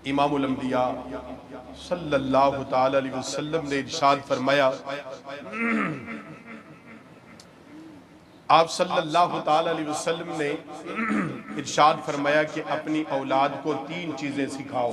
امام الانبیاء صلی اللہ تعالی علیہ وسلم نے ارشاد فرمایا، آپ صلی اللہ تعالی علیہ وسلم نے ارشاد فرمایا کہ اپنی اولاد کو 3 چیزیں سکھاؤ۔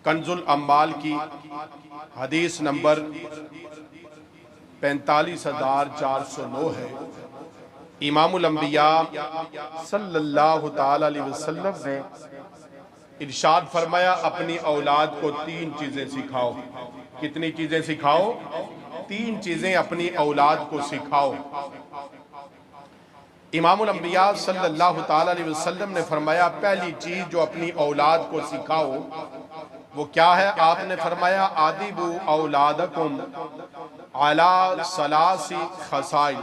کنز الاموال کی حدیث نمبر 45,409 ہے۔ امام الانبیاء صلی اللہ تعالی علیہ وسلم نے ارشاد فرمایا اپنی اولاد کو 3 چیزیں سکھاؤ۔ کتنی چیزیں سکھاؤ؟ 3 چیزیں اپنی اولاد کو سکھاؤ۔ امام الانبیاء صلی اللہ تعالی علیہ وسلم نے فرمایا پہلی چیز جو اپنی اولاد کو سکھاؤ وہ کیا ہے؟ آپ نے فرمایا آدبوا اولادکم علی 3 خصال،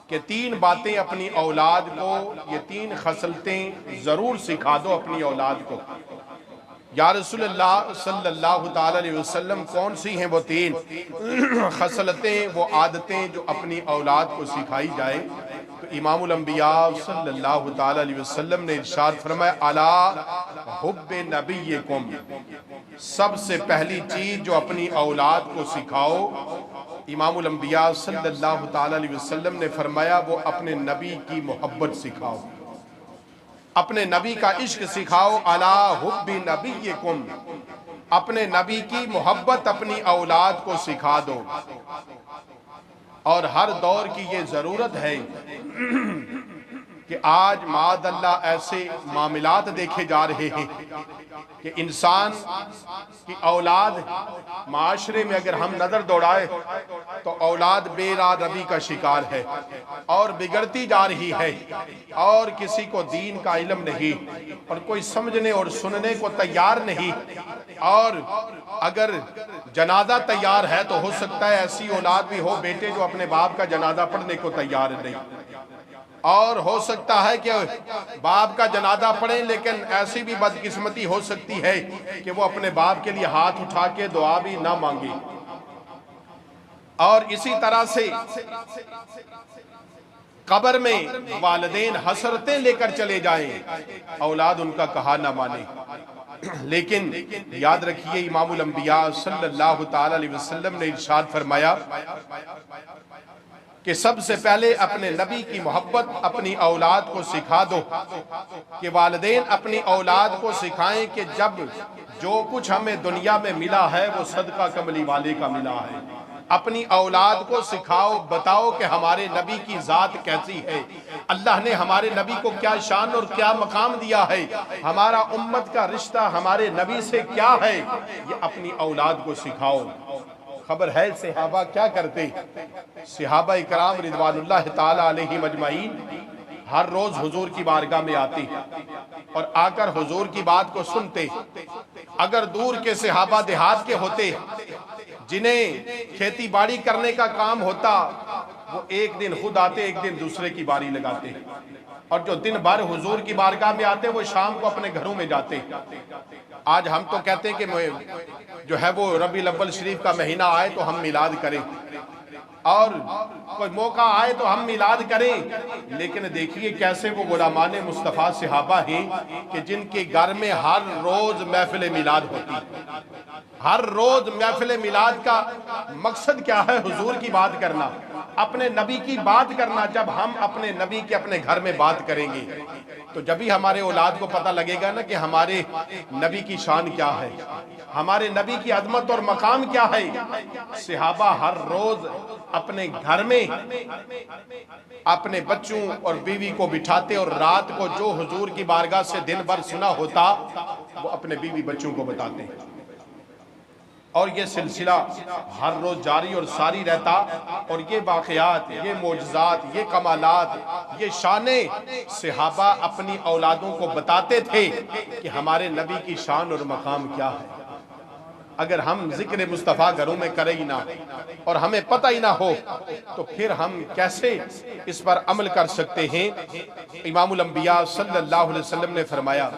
کہ 3 باتیں اپنی اولاد کو، یہ 3 خصلتیں ضرور سکھا دو اپنی اولاد کو۔ یا رسول اللہ صلی اللہ تعالی علیہ وسلم کون سی ہیں وہ 3 خصلتیں، وہ عادتیں جو اپنی اولاد کو سکھائی جائیں؟ تو امام الانبیاء صلی اللہ تعالی علیہ وسلم نے ارشاد فرمایا الا حب نبیکم، سب سے پہلی چیز جو اپنی اولاد کو سکھاؤ، امام الانبیاء صلی اللہ تعالی علیہ وسلم نے فرمایا وہ اپنے نبی کی محبت سکھاؤ، اپنے نبی کا عشق سکھاؤ۔ الا حب نبیکم، اپنے نبی کی محبت اپنی اولاد کو سکھا دو۔ اور ہر دور کی یہ ضرورت ہے کہ آج معاذ اللہ ایسے معاملات دیکھے جا رہے ہیں کہ انسان کی اولاد، معاشرے میں اگر ہم نظر دوڑائے تو اولاد بے راہ روی کا شکار ہے اور بگڑتی جا رہی ہے، اور کسی کو دین کا علم نہیں اور کوئی سمجھنے اور سننے کو تیار نہیں، اور اگر جنازہ تیار ہے تو ہو سکتا ہے ایسی اولاد بھی ہو بیٹے جو اپنے باپ کا جنازہ پڑھنے کو تیار نہیں، اور ہو سکتا ہے کہ باپ کا جنازہ پڑھیں لیکن ایسی بھی بدقسمتی ہو سکتی ہے کہ وہ اپنے باپ کے لیے ہاتھ اٹھا کے دعا بھی نہ مانگے۔ اور اسی طرح سے قبر میں والدین حسرتیں لے کر چلے جائیں، اولاد ان کا کہا نہ مانے۔ لیکن یاد رکھیے امام الانبیاء صلی اللہ تعالی علیہ وسلم نے ارشاد فرمایا کہ سب سے پہلے اپنے نبی کی محبت اپنی اولاد کو سکھا دو، کہ والدین اپنی اولاد کو سکھائیں کہ جب جو کچھ ہمیں دنیا میں ملا ہے وہ صدقہ کملی والے کا ملا ہے۔ اپنی اولاد کو سکھاؤ، بتاؤ کہ ہمارے نبی کی ذات کیسی ہے، اللہ نے ہمارے نبی کو کیا شان اور کیا مقام دیا ہے، ہمارا امت کا رشتہ ہمارے نبی سے کیا ہے، یہ اپنی اولاد کو سکھاؤ۔ خبر ہے صحابہ کیا کرتے؟ صحابہ اکرام رضوان اللہ تعالی علیہم اجمعین ہر روز حضور کی بارگاہ میں آتے اور آ کر حضور کی بات کو سنتے۔ اگر دور کے صحابہ دیہات کے ہوتے جنہیں کھیتی باڑی کرنے کا کام ہوتا، وہ ایک دن خود آتے، ایک دن دوسرے کی باری لگاتے، اور جو دن بھر حضور کی بارگاہ میں آتے وہ شام کو اپنے گھروں میں جاتے۔ آج ہم تو کہتے ہیں کہ جو ہے وہ ربیع الاول شریف کا مہینہ آئے تو ہم میلاد کریں، اور کوئی موقع آئے تو ہم میلاد کریں، لیکن دیکھیے کیسے وہ غلامان مصطفیٰ صحابہ ہیں کہ جن کے گھر میں ہر روز محفل میلاد ہوتی۔ ہر روز محفل میلاد کا مقصد کیا ہے؟ حضور کی بات کرنا، اپنے نبی کی بات کرنا۔ جب ہم اپنے نبی کے اپنے گھر میں بات کریں گے تو جبھی ہمارے اولاد کو پتہ لگے گا نا کہ ہمارے نبی کی شان کیا ہے، ہمارے نبی کی عظمت اور مقام کیا ہے۔ صحابہ ہر روز اپنے گھر میں اپنے بچوں اور بیوی کو بٹھاتے اور رات کو جو حضور کی بارگاہ سے دن بھر سنا ہوتا وہ اپنے بیوی بچوں کو بتاتے، اور یہ سلسلہ ہر روز جاری اور ساری رہتا، اور یہ واقعات، یہ معجزات، یہ کمالات، یہ شانیں صحابہ اپنی اولادوں کو بتاتے تھے کہ ہمارے نبی کی شان اور مقام کیا ہے۔ اگر ہم ذکر مصطفیٰ گھروں میں کریں ہی نہ اور ہمیں پتہ ہی نہ ہو تو پھر ہم کیسے اس پر عمل کر سکتے ہیں؟ امام الانبیاء صلی اللہ علیہ وسلم نے فرمایا،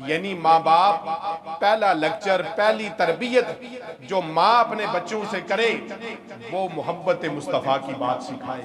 یعنی ماں باپ پہلا لیکچر، پہلی تربیت جو ماں اپنے بچوں سے کرے وہ محبت مصطفیٰ کی بات سکھائے۔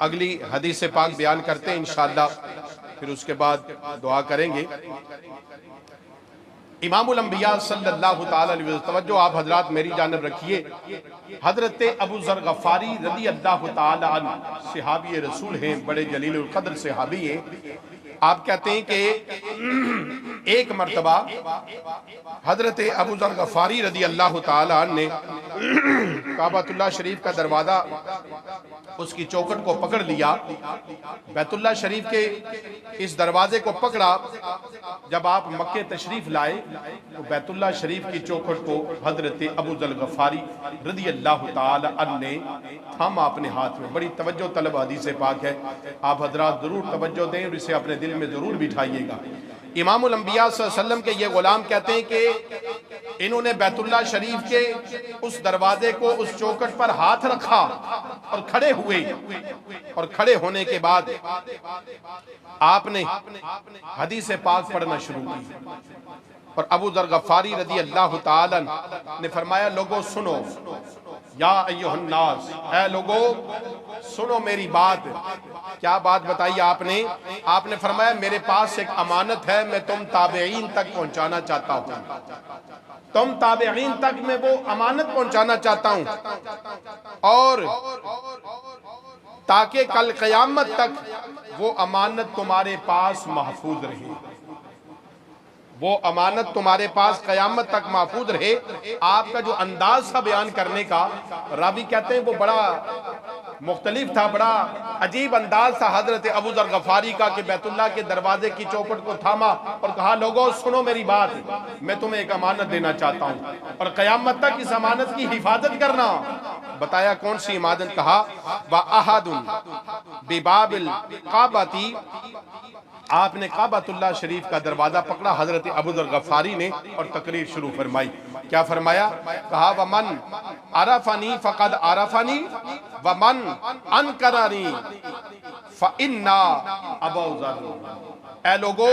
اگلی حدیث پاک بیان کرتے ہیں انشاءاللہ، پھر اس کے بعد دعا کریں گے۔ امام الانبیاء صلی اللہ تعالی علیہ وسلم، توجہ آپ حضرات میری جانب رکھیے، حضرت ابو ذر غفاری رضی اللہ تعالی عنہ صحابی رسول ہیں، بڑے جلیل القدر صحابی ہیں۔ آپ کہتے ہیں کہ ایک مرتبہ حضرت ابو ذر غفاری رضی اللہ تعالی عنہ نے کعبۃ اللہ شریف کا دروازہ، اس کی چوکھٹ کو پکڑ لیا، بیت اللہ شریف کے اس دروازے کو پکڑا۔ جب آپ مکہ تشریف لائے تو بیت اللہ شریف کی چوکھٹ کو حضرت ابو ذر غفاری رضی اللہ تعالی عنہ نے تھاما اپنے ہاتھ میں۔ بڑی توجہ طلب حدیث پاک ہے، آپ حضرات ضرور توجہ دیں اور اسے اپنے دل میں ضرور بٹھائیے گا۔ امام الانبیاء صلی اللہ علیہ وسلم کے یہ غلام کہتے ہیں کہ انہوں نے بیت اللہ شریف کے اس دروازے کو، اس چوکھٹ پر ہاتھ رکھا اور کھڑے ہوئے، اور کھڑے ہونے کے بعد آپ نے حدیث پاک پڑھنا شروع کی، اور ابو ذر غفاری رضی اللہ تعالی عنہ نے فرمایا، لوگوں سنو، یا ایھا الناس، اے لوگوں سنو میری بات۔ کیا بات بتائی آپ نے فرمایا، میرے پاس ایک امانت ہے، میں تم تابعین تک پہنچانا چاہتا ہوں، تم تابعین تک میں وہ امانت پہنچانا چاہتا ہوں، اور تاکہ کل قیامت تک وہ امانت تمہارے پاس محفوظ رہے، وہ امانت تمہارے پاس قیامت تک محفوظ رہے۔ آپ کا جو انداز تھا بیان کرنے کا، راوی کہتے ہیں وہ بڑا مختلف تھا، بڑا عجیب انداز تھا حضرت ابو ذر غفاری کا، کہ بیت اللہ کے دروازے کی چوکھٹ کو تھاما اور کہا، لوگوں سنو میری بات، میں تمہیں ایک امانت دینا چاہتا ہوں اور قیامت تک اس امانت کی حفاظت کرنا۔ بتایا کون سی امانت؟ کہا، وَأَحَدٌ بِبَابِ الْقَعْبَةِ، آپ نے کعبۃ اللہ شریف کا دروازہ پکڑا حضرت ابو ذر غفاری نے، اور تقریر شروع فرمائی۔ کیا فرمایا؟ کہا، وَمَنْ عَرَفَنِي فَقَدْ عَرَفَنِي وَمَنْ أَنْكَرَنِي فَإِنَّا أَبَا ذَرٍ، اے لوگو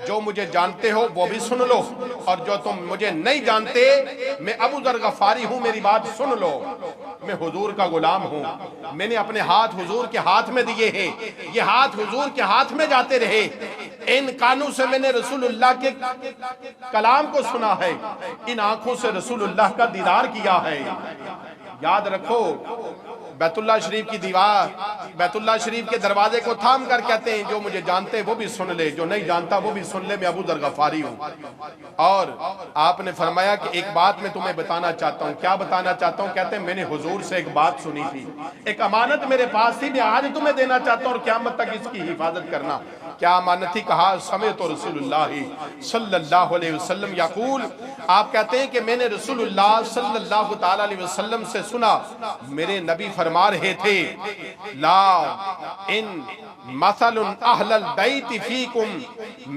جو مجھے جانتے ہو وہ بھی سن لو، اور جو تم مجھے نہیں جانتے، میں ابو ذر غفاری ہوں، میری بات سن لو۔ میں حضور کا غلام ہوں، میں نے اپنے ہاتھ حضور کے ہاتھ میں دیے ہیں، یہ ہاتھ حضور کے ہاتھ میں جاتے رہے، ان کانوں سے میں نے رسول اللہ کے کلام کو سنا ہے، ان آنکھوں سے رسول اللہ کا دیدار کیا ہے۔ یاد رکھو، بیت اللہ شریف کی دیوار، بیت اللہ شریف کے دروازے کو تھام کر کہتے ہیں، جو مجھے جانتے وہ بھی سن لے، جو نہیں جانتا وہ بھی سن لے، میں ابو ذر غفاری ہوں۔ اور آپ نے فرمایا کہ ایک بات میں تمہیں بتانا چاہتا ہوں۔ کیا بتانا چاہتا ہوں؟ کہتے ہیں میں نے حضور سے ایک بات سنی تھی، ایک امانت میرے پاس تھی، میں آج تمہیں دینا چاہتا ہوں اور قیامت تک اس کی حفاظت کرنا۔ کیا امانت تھی؟ کہا، سمعت رسول اللہ صلی اللہ علیہ وسلم یقول، آپ کہتے ہیں کہ میں نے رسول اللہ صلی اللہ تعالی علیہ وسلم سے سنا، میرے نبی فرما رہے تھے، لا ان مثل اہل البیت فیکم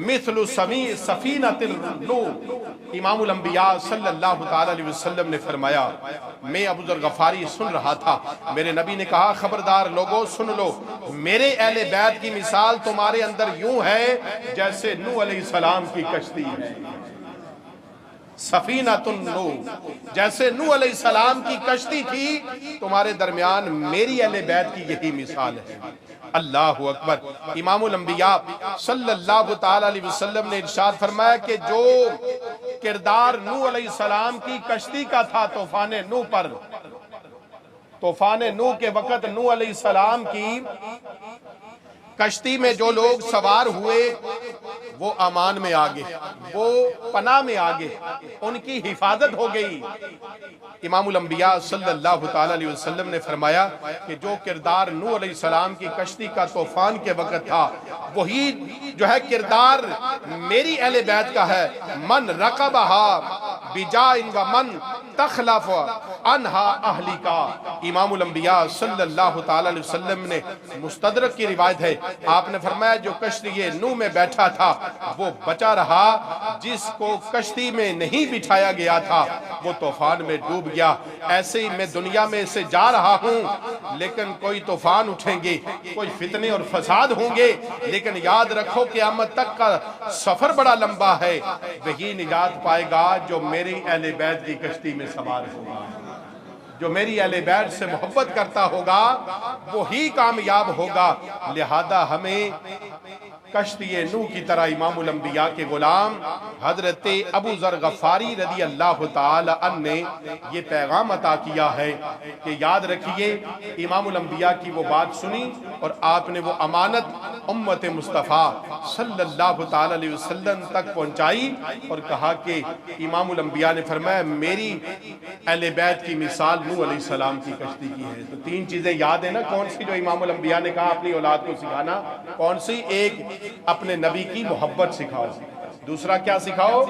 مثل سفینۃ النوح۔ امام الانبیاء صلی اللہ تعالی علیہ وسلم نے فرمایا، میں ابو ذر غفاری سن رہا تھا، میرے نبی نے کہا، خبردار لوگو سن لو، میرے اہل بیت کی مثال تمہارے اندر یوں ہے جیسے نوح علیہ السلام کی کشتی ہے، سفینۃ النوح، جیسے نوح علیہ السلام کی کشتی تھی، تمہارے درمیان میری اہل بیت کی یہی مثال ہے۔ اللہ اکبر۔ امام الانبیاء صلی اللہ تعالی علیہ وسلم نے ارشاد فرمایا کہ جو کردار نوح علیہ السلام کی کشتی کا تھا طوفان نوح پر، طوفان نوح کے وقت نوح علیہ السلام کی کشتی میں جو لوگ سوار ہوئے وہ امان میں آگے، وہ پناہ میں آگے، ان کی حفاظت ہو گئی۔ امام الانبیاء صلی اللہ تعالی علیہ وسلم نے فرمایا کہ جو کردار نوح علیہ السلام کی کشتی کا طوفان کے وقت تھا، وہی جو ہے کردار میری اہل بیت کا ہے، من رقبہا بجائن ومن تخلف عنہا اہلی کا۔ امام الانبیاء صلی اللہ تعالی علیہ وسلم نے مستدرک کی روایت ہے، آپ نے فرمایا جو کشتی نوح میں بیٹھا تھا وہ بچا رہا، جس کو کشتی میں نہیں بٹھایا گیا تھا وہ طوفان میں ڈوب گیا۔ ایسے ہی میں دنیا میں سے جا رہا ہوں، لیکن کوئی طوفان اٹھیں گے، کوئی فتنے اور فساد ہوں گے، لیکن یاد رکھو قیامت تک کا سفر بڑا لمبا ہے، وہی نجات پائے گا جو میری اہل بیت کی کشتی میں سوار ہوگا۔ جو میری اہل بیت سے محبت کرتا ہوگا وہی کامیاب ہوگا۔ لہذا ہمیں کشتی نوح کی طرح امام الانبیاء کے غلام حضرت ابو ذر غفاری رضی اللہ تعالی عنہ نے یہ پیغام عطا کیا ہے کہ یاد رکھیے امام الانبیاء کی وہ بات سنی اور آپ نے وہ امانت امت مصطفیٰ صلی اللہ تعالی علیہ وسلم تک پہنچائی اور کہا کہ امام الانبیاء نے فرمایا میری اہل بیت کی مثال نوح علیہ السلام کی کشتی کی ہے۔ تو تین چیزیں یاد ہیں نا کون سی جو امام الانبیاء نے کہا اپنی اولاد کو سکھانا؟ کون سی؟ ایک اپنے نبی کی محبت سکھاؤ، دوسرا کیا سکھاؤ؟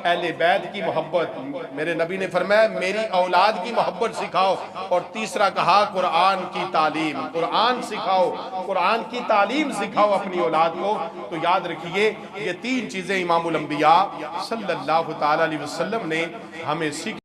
اہل بیت کی محبت، میرے نبی نے فرمایا میری اولاد کی محبت سکھاؤ، اور تیسرا کہا قرآن کی تعلیم، قرآن سکھاؤ، قرآن کی تعلیم سکھاؤ اپنی اولاد کو۔ تو یاد رکھیے یہ تین چیزیں امام الانبیاء صلی اللہ تعالی علیہ وسلم نے ہمیں سکھائی۔